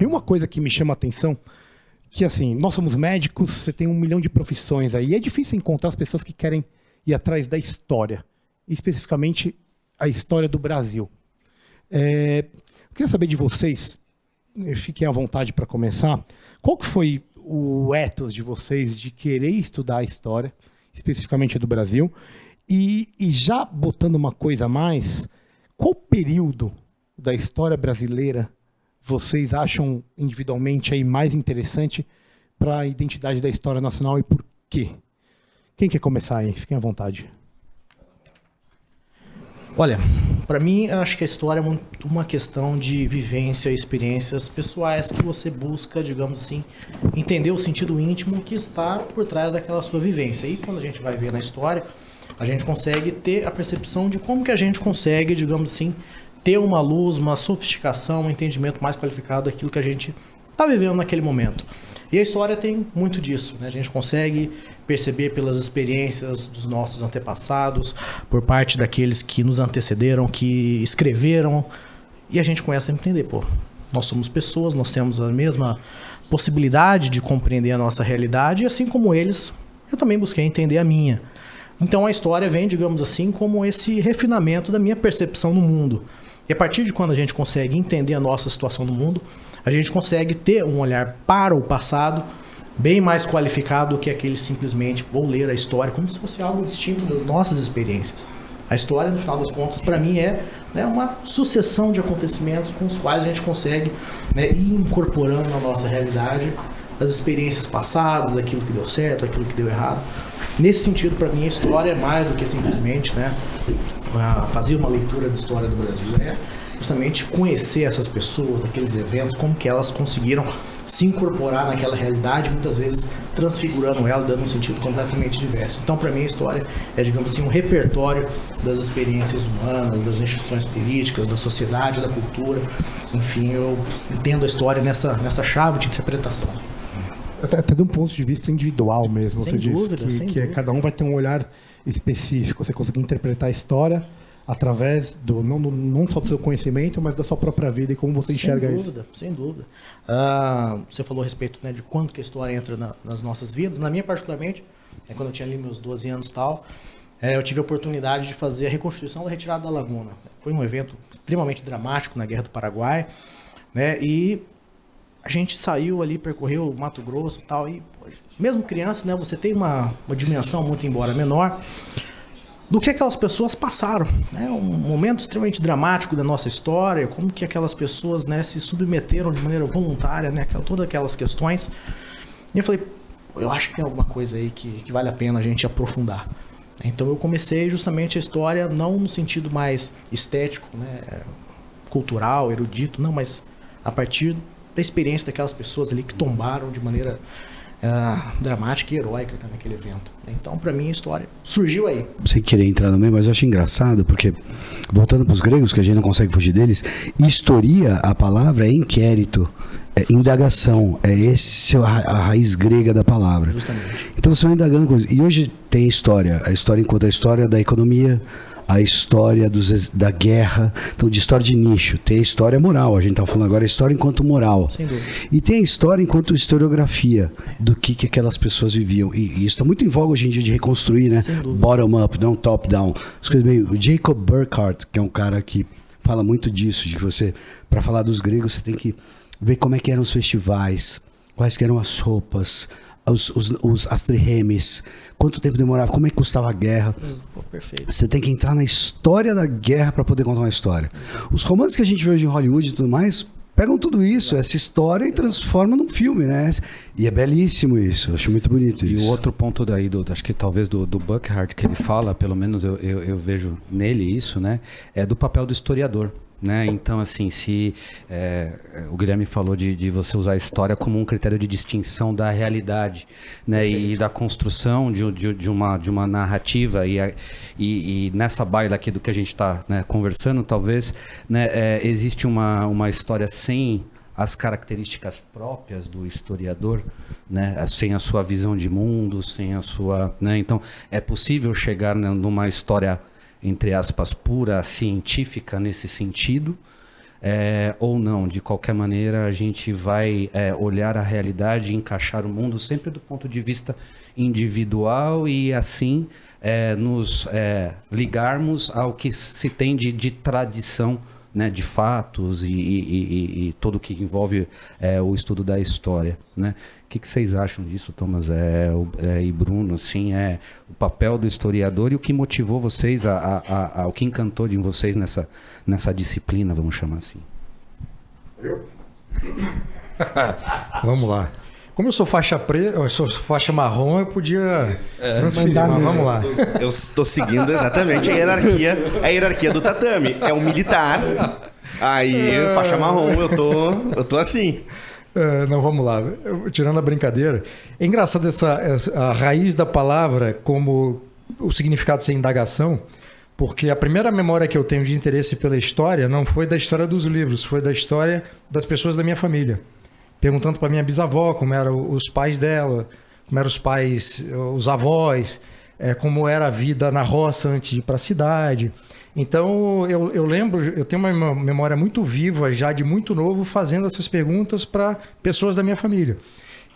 Tem uma coisa que me chama a atenção, que assim, nós somos médicos, você tem 1 milhão de profissões aí, e é difícil encontrar as pessoas que querem ir atrás da história, especificamente a história do Brasil. Eu queria saber de vocês, fiquem à vontade para começar, qual que foi o ethos de vocês de querer estudar a história, especificamente do Brasil, e já botando uma coisa a mais, qual período da história brasileira vocês acham individualmente aí mais interessante para a identidade da história nacional e por quê? Quem quer começar aí? Fiquem à vontade. Olha, para mim, eu acho que a história é muito uma questão de vivência, experiências pessoais que você busca, digamos assim, entender o sentido íntimo que está por trás daquela sua vivência. E quando a gente vai ver na história, a gente consegue ter a percepção de como que a gente consegue, digamos assim, ter uma luz, uma sofisticação, um entendimento mais qualificado daquilo que a gente está vivendo naquele momento. E a história tem muito disso, né? A gente consegue perceber pelas experiências dos nossos antepassados, por parte daqueles que nos antecederam, que escreveram, e a gente começa a entender, pô, nós somos pessoas, nós temos a mesma possibilidade de compreender a nossa realidade, e assim como eles, eu também busquei entender a minha. Então a história vem, digamos assim, como esse refinamento da minha percepção no mundo. E a partir de quando a gente consegue entender a nossa situação no mundo, a gente consegue ter um olhar para o passado bem mais qualificado do que aquele simplesmente vou ler a história como se fosse algo distinto das nossas experiências. A história, no final das contas, para mim é, né, uma sucessão de acontecimentos com os quais a gente consegue, né, ir incorporando na nossa realidade as experiências passadas, aquilo que deu certo, aquilo que deu errado. Nesse sentido, para mim, a história é mais do que simplesmente, né, fazer uma leitura da história do Brasil. É justamente conhecer essas pessoas, aqueles eventos, como que elas conseguiram se incorporar naquela realidade, muitas vezes transfigurando ela, dando um sentido completamente diverso. Então, para mim, a história é, digamos assim, um repertório das experiências humanas, das instituições políticas, da sociedade, da cultura. Enfim, eu entendo a história nessa chave de interpretação. Até de um ponto de vista individual mesmo, Sem você dúvida, disse que cada um vai ter um olhar específico, você consegue interpretar a história através não só do seu conhecimento, mas da sua própria vida e como você enxerga isso. Sem dúvida. Você falou a respeito, né, de quanto que a história entra nas nossas vidas. Na minha, particularmente, quando eu tinha ali meus 12 anos e tal, eu tive a oportunidade de fazer a reconstituição da retirada da Laguna. Foi um evento extremamente dramático na Guerra do Paraguai, né, e a gente saiu ali, percorreu o Mato Grosso e tal, e mesmo criança, né, você tem uma dimensão muito embora menor do que aquelas pessoas passaram, né? Um momento extremamente dramático da nossa história, como que aquelas pessoas, né, se submeteram de maneira voluntária, né, todas aquelas questões. E eu falei, eu acho que tem alguma coisa aí que vale a pena a gente aprofundar. Então eu comecei justamente a história não no sentido mais estético, né, cultural, erudito, não, mas a partir da experiência daquelas pessoas ali que tombaram de maneira dramática e heróica naquele evento. Então, para mim, a história surgiu aí. Sem querer entrar no meio, mas eu acho engraçado, porque, voltando para os gregos, que a gente não consegue fugir deles, historia, a palavra é inquérito, é indagação, esse a raiz grega da palavra. Justamente. Então você vai indagando coisas. E hoje tem história, a história enquanto a história da economia, a história da guerra, então de história de nicho, tem a história moral, a gente está falando agora a história enquanto moral. Sem dúvida. E tem a história enquanto historiografia do que aquelas pessoas viviam. E isso está muito em voga hoje em dia de reconstruir, né? Bottom up, não top down. As coisas meio. O Jacob Burckhardt, que é um cara que fala muito disso, de que você, para falar dos gregos, você tem que ver como é que eram os festivais, quais que eram as roupas, as triremes, quanto tempo demorava, como é que custava a guerra. Perfeito. Você tem que entrar na história da guerra para poder contar uma história. Os romances que a gente vê hoje em Hollywood e tudo mais pegam tudo isso, essa história, e transformam num filme, né? E é belíssimo isso, eu acho muito bonito isso. E o outro ponto daí, acho que talvez do Burckhardt, que ele fala, pelo menos eu vejo nele isso, né? É do papel do historiador. Né? Então, assim, se o Guilherme falou de você usar a história como um critério de distinção da realidade, né? E da construção de uma narrativa, e nessa baila aqui do que a gente está, né, conversando, talvez, né, existe uma história sem as características próprias do historiador, né, sem a sua visão de mundo, sem a sua, né? Então, é possível chegar, né, numa história, entre aspas, pura, científica nesse sentido, ou não. De qualquer maneira, a gente vai olhar a realidade e encaixar o mundo sempre do ponto de vista individual e assim nos ligarmos ao que se tem de tradição, né, de fatos e tudo que envolve o estudo da história, né? O que vocês acham disso, Thomas e Bruno? Assim, o papel do historiador e o que motivou vocês, o que encantou de vocês nessa disciplina, vamos chamar assim. Vamos lá. Como eu sou faixa preta, eu sou faixa marrom, eu podia transferir, mas vamos lá. Eu estou seguindo exatamente a hierarquia do tatame. É um militar, aí faixa marrom, eu tô assim. Não, vamos lá. Tirando a brincadeira, é engraçado a raiz da palavra como o significado ser indagação, porque a primeira memória que eu tenho de interesse pela história não foi da história dos livros, foi da história das pessoas da minha família. Perguntando para minha bisavó como eram os pais dela, como eram os pais, os avós, como era a vida na roça antes de ir para a cidade. Então, eu lembro, eu tenho uma memória muito viva, já de muito novo, fazendo essas perguntas para pessoas da minha família.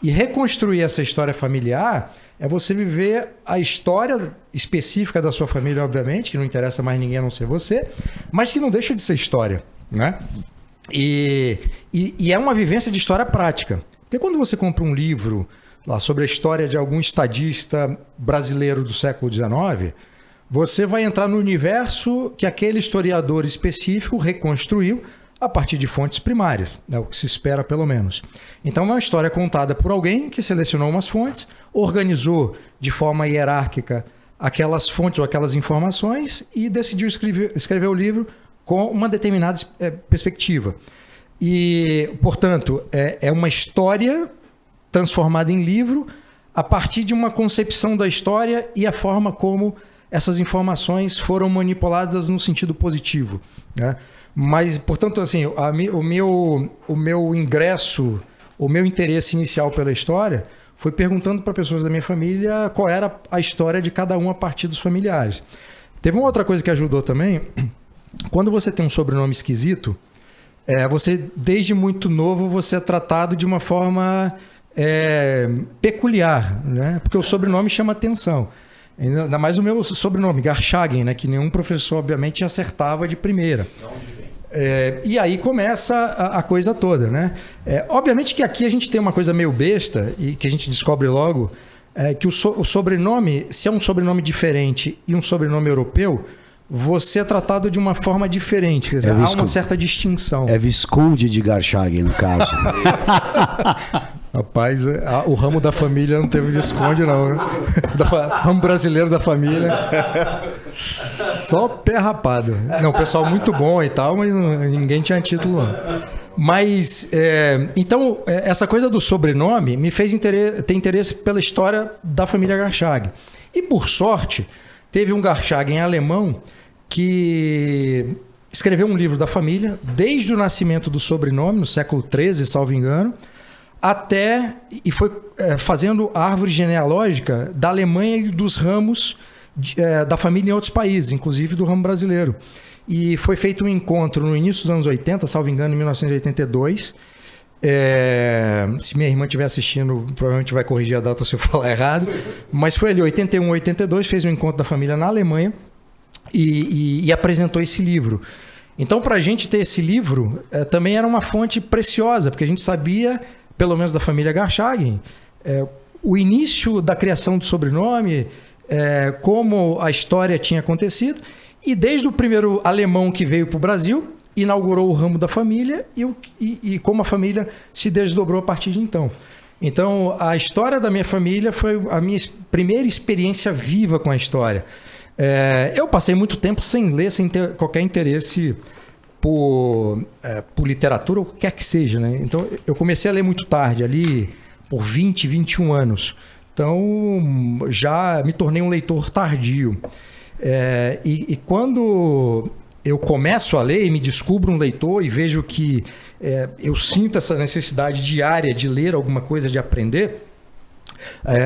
E reconstruir essa história familiar é você viver a história específica da sua família, obviamente, que não interessa mais ninguém a não ser você, mas que não deixa de ser história, né? E é uma vivência de história prática. Porque quando você compra um livro lá sobre a história de algum estadista brasileiro do século XIX, você vai entrar no universo que aquele historiador específico reconstruiu a partir de fontes primárias, é o que se espera pelo menos. Então é uma história contada por alguém que selecionou umas fontes, organizou de forma hierárquica aquelas fontes ou aquelas informações e decidiu escrever o livro com uma determinada perspectiva. E, portanto, é uma história transformada em livro a partir de uma concepção da história e a forma como essas informações foram manipuladas no sentido positivo, né? Mas, portanto, assim, o meu ingresso, o meu interesse inicial pela história foi perguntando para pessoas da minha família qual era a história de cada um a partir dos familiares. Teve uma outra coisa que ajudou também. Quando você tem um sobrenome esquisito, você, desde muito novo, você é tratado de uma forma peculiar, né? Porque o sobrenome chama atenção. Ainda mais o meu sobrenome, Garchagen, né? Que nenhum professor, obviamente, acertava de primeira. E aí começa a coisa toda, né? Obviamente que aqui a gente tem uma coisa meio besta e que a gente descobre logo, que o sobrenome, se é um sobrenome diferente e um sobrenome europeu, você é tratado de uma forma diferente. Quer dizer, há uma certa distinção. É Visconde de Garchagen, no caso. Rapaz, o ramo da família não teve Visconde, não. Ramo brasileiro da família. Só pé rapado. Não, pessoal muito bom e tal, mas ninguém tinha título, não. Mas, então, essa coisa do sobrenome me fez ter interesse pela história da família Garchagen. E, por sorte, teve um Garchagen alemão que escreveu um livro da família, desde o nascimento do sobrenome, no século XIII, salvo engano, e foi fazendo a árvore genealógica da Alemanha e dos ramos da família em outros países, inclusive do ramo brasileiro. E foi feito um encontro no início dos anos 80, salvo engano, em 1982. Se minha irmã estiver assistindo, provavelmente vai corrigir a data se eu falar errado. Mas foi ali, 81, 82, fez um encontro da família na Alemanha e apresentou esse livro. Então, para a gente ter esse livro, também era uma fonte preciosa, porque a gente sabia, pelo menos da família Garchagen, o início da criação do sobrenome, como a história tinha acontecido, e desde o primeiro alemão que veio para o Brasil, inaugurou o ramo da família e como a família se desdobrou a partir de então. Então, a história da minha família foi a minha primeira experiência viva com a história. Eu passei muito tempo sem ler, sem ter qualquer interesse por literatura, ou o que quer que seja, né? Então, eu comecei a ler muito tarde, ali por 20, 21 anos. Então, já me tornei um leitor tardio. E quando eu começo a ler e me descubro um leitor e vejo que eu sinto essa necessidade diária de ler alguma coisa, de aprender,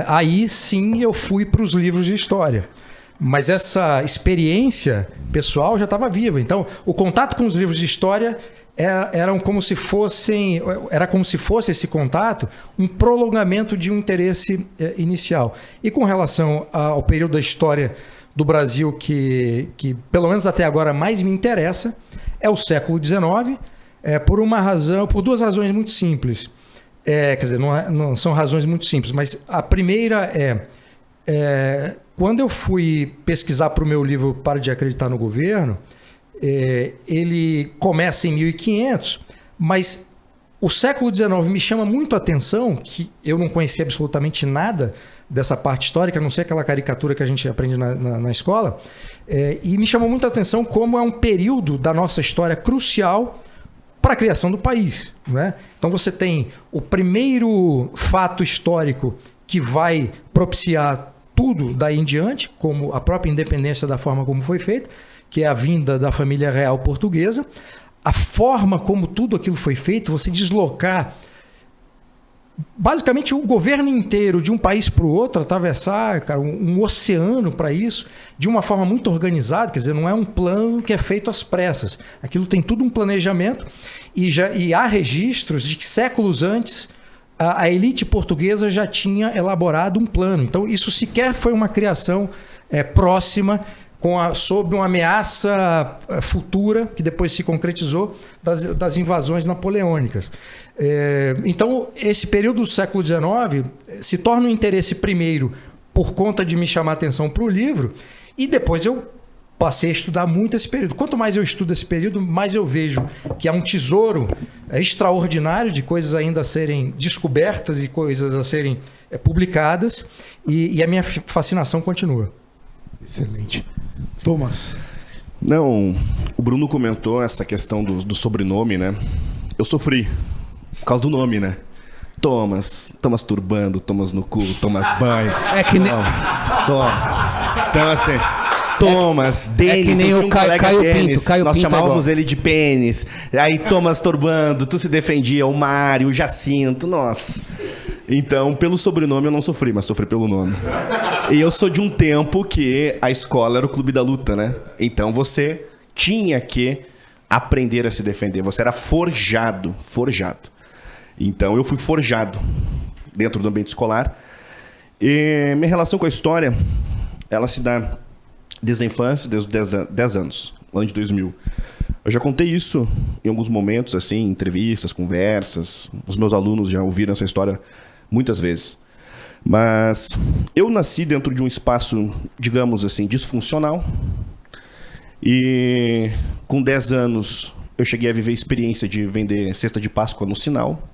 aí sim eu fui para os livros de história. Mas essa experiência pessoal já estava viva. Então, o contato com os livros de história era como se fosse esse contato um prolongamento de um interesse inicial. E com relação ao período da história do Brasil que pelo menos até agora mais me interessa, é o século XIX, por duas razões muito simples. Quer dizer, não são razões muito simples, mas a primeira quando eu fui pesquisar para o meu livro Para de Acreditar no Governo, ele começa em 1500, mas o século XIX me chama muito a atenção, que eu não conhecia absolutamente nada dessa parte histórica, a não ser aquela caricatura que a gente aprende na escola, e me chamou muito a atenção como é um período da nossa história crucial para a criação do país, né? Então você tem o primeiro fato histórico que vai propiciar tudo daí em diante, como a própria independência da forma como foi feita, que é a vinda da família real portuguesa. A forma como tudo aquilo foi feito, você deslocar basicamente o governo inteiro de um país para o outro, atravessar, cara, um oceano para isso, de uma forma muito organizada, quer dizer, não é um plano que é feito às pressas. Aquilo tem tudo um planejamento e há registros de que séculos antes a elite portuguesa já tinha elaborado um plano. Então, isso sequer foi uma criação próxima, sob uma ameaça futura, que depois se concretizou, das invasões napoleônicas. Então, esse período do século XIX se torna um interesse primeiro por conta de me chamar a atenção para o livro, e depois eu passei a estudar muito esse período. Quanto mais eu estudo esse período, mais eu vejo que há um tesouro extraordinário de coisas ainda a serem descobertas e coisas a serem publicadas, e a minha fascinação continua. Excelente. Thomas. Não, o Bruno comentou essa questão do sobrenome, né? Eu sofri por causa do nome, né? Thomas turbando, Thomas no cu, Thomas banho. Thomas. Então, assim, Thomas, Denis, que nem eu tinha um colega Caio Denis, Pinto, Caio nós Pinto chamávamos ele de Pênis. Aí Thomas turbando, tu se defendia, o Mário, o Jacinto, nossa. Então, pelo sobrenome eu não sofri, mas sofri pelo nome. E eu sou de um tempo que a escola era o clube da luta, né? Então você tinha que aprender a se defender. Você era forjado. Então eu fui forjado dentro do ambiente escolar. E minha relação com a história, ela se dá desde a infância, desde os 10 anos, ano de 2000. Eu já contei isso em alguns momentos, assim, entrevistas, conversas. Os meus alunos já ouviram essa história muitas vezes. Mas eu nasci dentro de um espaço, digamos assim, disfuncional. E com 10 anos eu cheguei a viver a experiência de vender cesta de Páscoa no Sinal.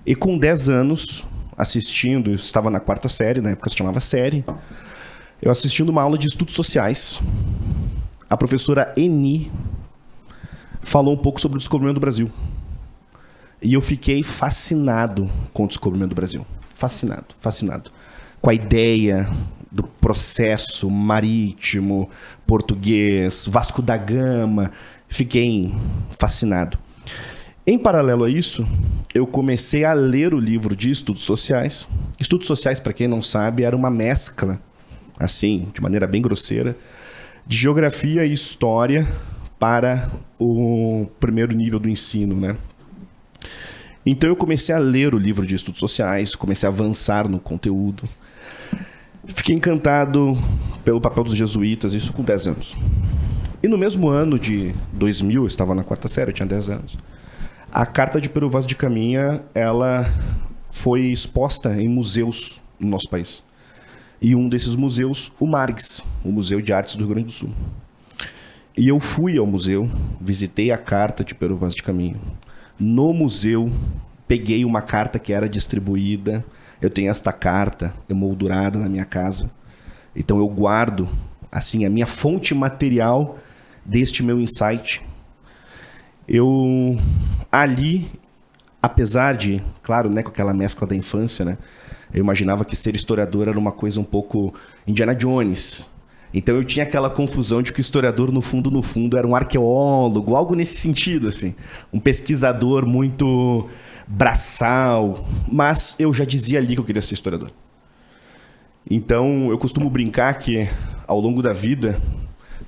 E com 10 anos, assistindo, eu estava na 4ª série, na época se chamava série, eu assistindo uma aula de estudos sociais. A professora Eni falou um pouco sobre o descobrimento do Brasil. E eu fiquei fascinado com o descobrimento do Brasil. Fascinado. Com a ideia do processo marítimo, português, Vasco da Gama. Fiquei fascinado. Em paralelo a isso, eu comecei a ler o livro de estudos sociais. Estudos sociais, para quem não sabe, era uma mescla, assim, de maneira bem grosseira, de geografia e história para o primeiro nível do ensino, né? Então eu comecei a ler o livro de estudos sociais, comecei a avançar no conteúdo. Fiquei encantado pelo papel dos jesuítas, isso com 10 anos. E no mesmo ano de 2000, eu estava na 4ª série, eu tinha 10 anos, a Carta de Pero Vaz de Caminha, ela foi exposta em museus no nosso país. E um desses museus, o MARGS, o Museu de Artes do Rio Grande do Sul. E eu fui ao museu, visitei a Carta de Pero Vaz de Caminha. No museu, peguei uma carta que era distribuída. Eu tenho esta carta emoldurada na minha casa. Então eu guardo, assim, a minha fonte material deste meu insight. Eu ali, apesar de, claro, né, com aquela mescla da infância, né, eu imaginava que ser historiador era uma coisa um pouco Indiana Jones. Então eu tinha aquela confusão de que o historiador, no fundo, era um arqueólogo, algo nesse sentido, assim. Um pesquisador muito braçal. Mas eu já dizia ali que eu queria ser historiador. Então eu costumo brincar que ao longo da vida,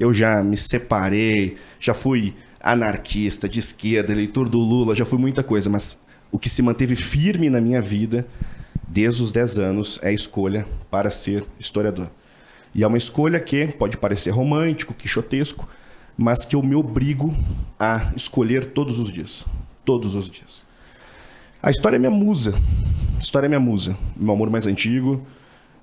eu já me separei, já fui anarquista, de esquerda, eleitor do Lula, já fui muita coisa, mas o que se manteve firme na minha vida, desde os 10 anos, é a escolha para ser historiador. E é uma escolha que pode parecer romântico, quixotesco, mas que eu me obrigo a escolher todos os dias. Todos os dias. A história é minha musa. A história é minha musa. Meu amor mais antigo.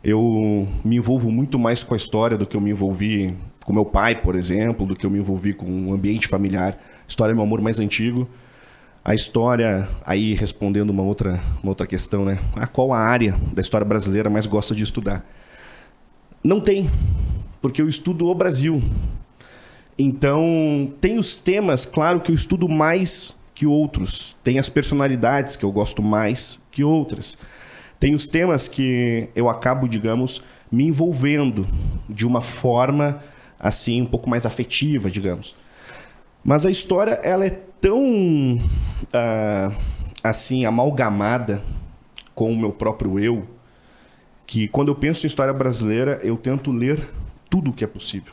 Eu me envolvo muito mais com a história do que eu me envolvi com meu pai, por exemplo, do que eu me envolvi com o ambiente familiar. A história é meu amor mais antigo. A história, aí respondendo uma outra questão, né? Qual a área da história brasileira mais gosta de estudar? Não tem, porque eu estudo o Brasil. Então, tem os temas, claro, que eu estudo mais que outros. Tem as personalidades que eu gosto mais que outras. Tem os temas que eu acabo, digamos, me envolvendo de uma forma, assim, um pouco mais afetiva, digamos. Mas a história, ela é tão, assim, amalgamada com o meu próprio eu, que quando eu penso em história brasileira, eu tento ler tudo o que é possível.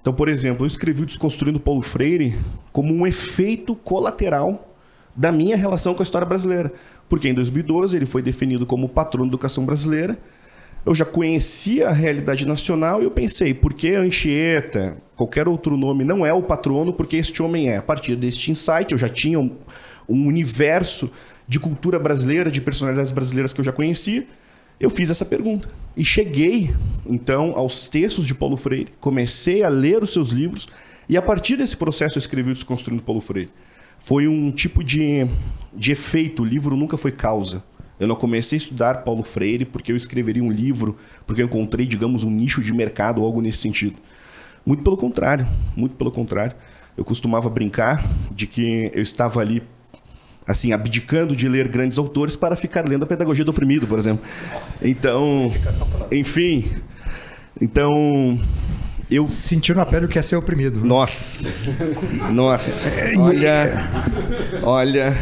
Então, por exemplo, eu escrevi o Desconstruindo Paulo Freire como um efeito colateral da minha relação com a história brasileira. Porque em 2012 ele foi definido como patrono da educação brasileira. Eu já conhecia a realidade nacional e eu pensei, por que Anchieta, qualquer outro nome, não é o patrono, porque este homem é? A partir deste insight, eu já tinha um universo de cultura brasileira, de personalidades brasileiras que eu já conhecia. Eu fiz essa pergunta e cheguei, então, aos textos de Paulo Freire, comecei a ler os seus livros e, a partir desse processo, eu escrevi o Desconstruindo Paulo Freire. Foi um tipo de efeito, o livro nunca foi causa. Eu não comecei a estudar Paulo Freire porque eu escreveria um livro, porque eu encontrei, digamos, um nicho de mercado ou algo nesse sentido. Muito pelo contrário, muito pelo contrário. Eu costumava brincar de que eu estava ali, assim, abdicando de ler grandes autores para ficar lendo a Pedagogia do Oprimido, por exemplo. Então, enfim, então eu sentiu na pele o que é ser oprimido. Nossa, olha.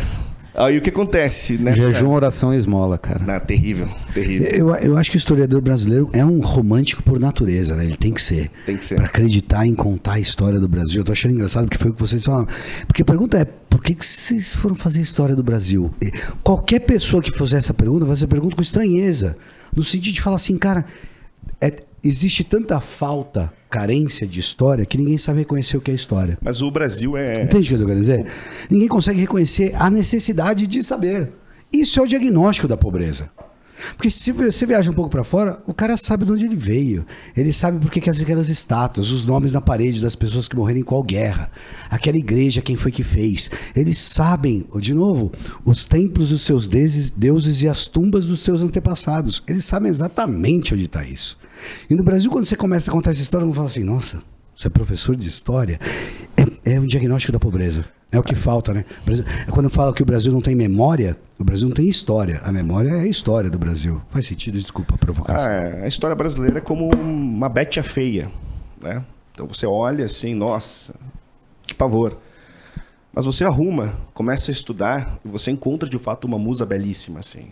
Aí o que acontece, né? Jejum, oração e esmola, cara. Não, terrível, terrível. Eu acho que o historiador brasileiro é um romântico por natureza, né? Ele tem que ser. Tem que ser. Pra acreditar em contar a história do Brasil. Eu tô achando engraçado porque foi o que vocês falaram. Porque a pergunta é, por que vocês foram fazer a história do Brasil? Qualquer pessoa que fizer essa pergunta, vai fazer pergunta com estranheza. No sentido de falar assim, cara, existe tanta falta, carência de história, que ninguém sabe reconhecer o que é história. Mas o Brasil é... Entende o que eu tô querendo dizer? Ninguém consegue reconhecer a necessidade de saber. Isso é o diagnóstico da pobreza. Porque se você viaja um pouco para fora, o cara sabe de onde ele veio. Ele sabe por que aquelas estátuas, os nomes na parede das pessoas que morreram em qual guerra, aquela igreja, quem foi que fez. Eles sabem, de novo, os templos dos seus deuses e as tumbas dos seus antepassados. Eles sabem exatamente onde está isso. E no Brasil, quando você começa a contar essa história, você fala assim, nossa, você é professor de história? É um diagnóstico da pobreza. É o que falta, né? Quando eu falo que o Brasil não tem memória, o Brasil não tem história. A memória é a história do Brasil. Faz sentido? Desculpa a provocação. A história brasileira é como uma Betty a feia, né? Então você olha assim, nossa, que pavor. Mas você arruma, começa a estudar e você encontra de fato uma musa belíssima, assim.